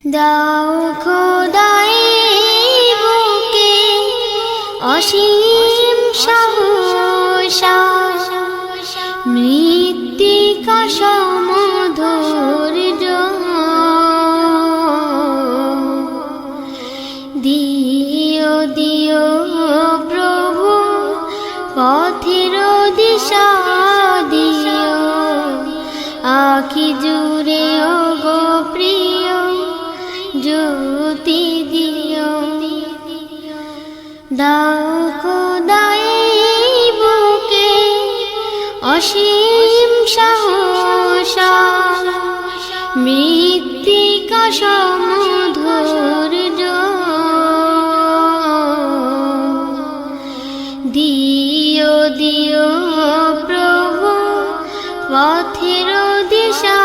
দাও খোদাই বুকে অসীম সাহস, মৃত্তিকা সম ধৈর্য দিও দিও প্রভু, পথের দিশা দিও, আখি জুড়ে ও গো প্রিয় জ্যোতি দিও। দাও খোদাই বুকে অসীম সাহস, মৃত্তিকা সম ধৈর্য দিও দিও প্রভু, পথের দিশা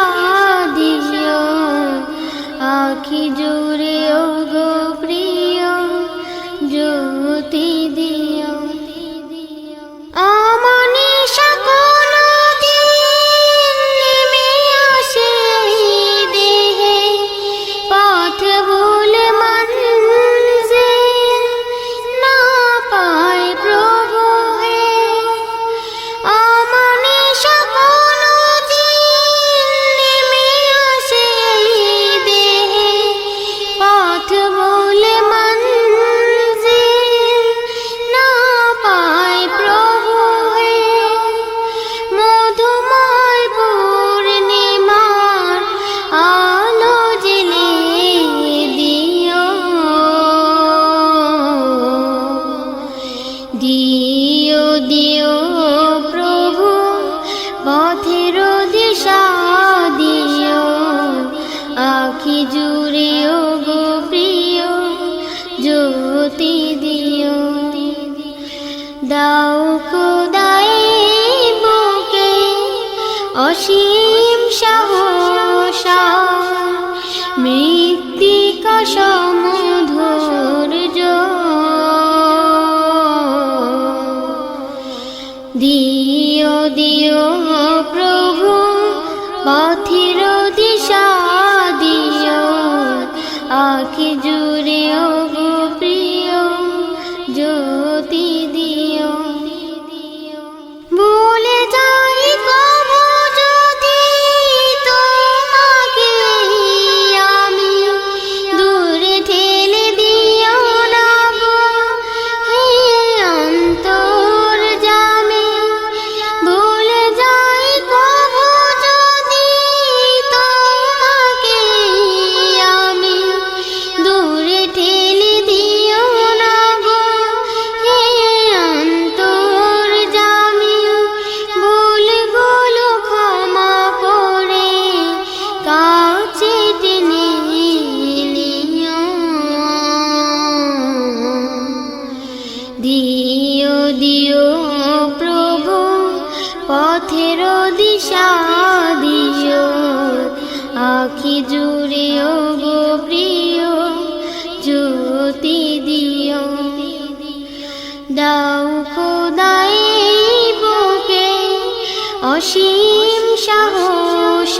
দিও, আখি জুড়ে ও গো প্রিয় জ্যোতি দিও। অমনীষা কোনো দিন নেমে আসে দেহে, পথ ভুলে মঞ্জিল না পায় প্রভু হে। অমনীষা কোনো দিন নেমে আসে দেহে, পথ ভুলে মঞ্জিল না পায় প্রভু হে। মধুময় পূর্ণিমার আলো জেলে দিও, দিও দিও প্রভু, পথের দিশা দিও, আখি জুড়ে ও গো প্রিয় জ্যোতি দিও। দাও খোদাই বুকে অসীম সাহস, মৃত্তিকা সম ধৈর্য দিও দিও প্রভু, পথের দিশা দিও, আখি জুড়ে ও গো প্রিয় জ্যোতি দিও। ভুলে যাই কবু যদি তোমাকে আমি, দূরে ঠেলে দিও না গো হে অন্তর্যামী। ভুলে যাই কবু যদি তোমাকে আমি, দূরে ঠেলে দিও না গো হে অন্তর্যামী। ভুলগুলো ক্ষমা করে কাছে টেনে নিও, দিও দিও প্রভু, পথের দিশা দিও, আখি জুড়ে ও গো প্রিয় জ্যোতি দিও। দাও খোদাই বুকে অসীম সাহস,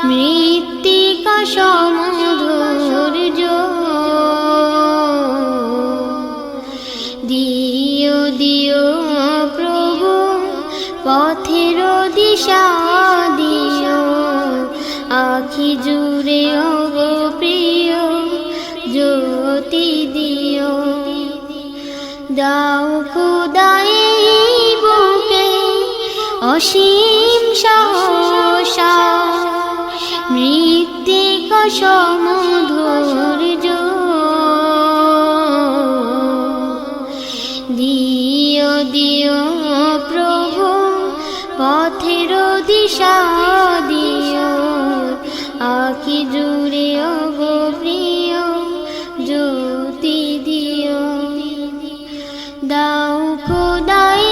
মৃত্তিকা সম ধৈর্য দিও দিও প্রভু, পথের দিশা দিও, আখি জুড়ে ও গো প্রিয় জ্যোতি দিও। দাও খোদাই বুকে অসীম সাহস, মৃত্তিকা সম ধৈর্য দিও দিও প্রভু, পথের দিশা দিও, আখি জুড়ে ও গো প্রিয় জ্যোতি দিও। দাও খোদাই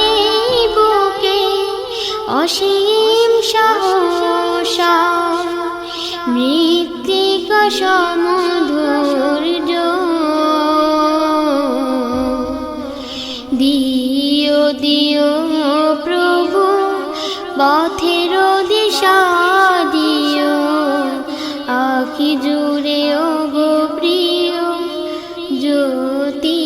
বুকে অসীম সাহস, মৃত্তিকা সম ধৈর্য দিও দিও প্রভু, পথের দিশা দিও, আখি জুড়ে ও গো প্রিয় জ্যোতি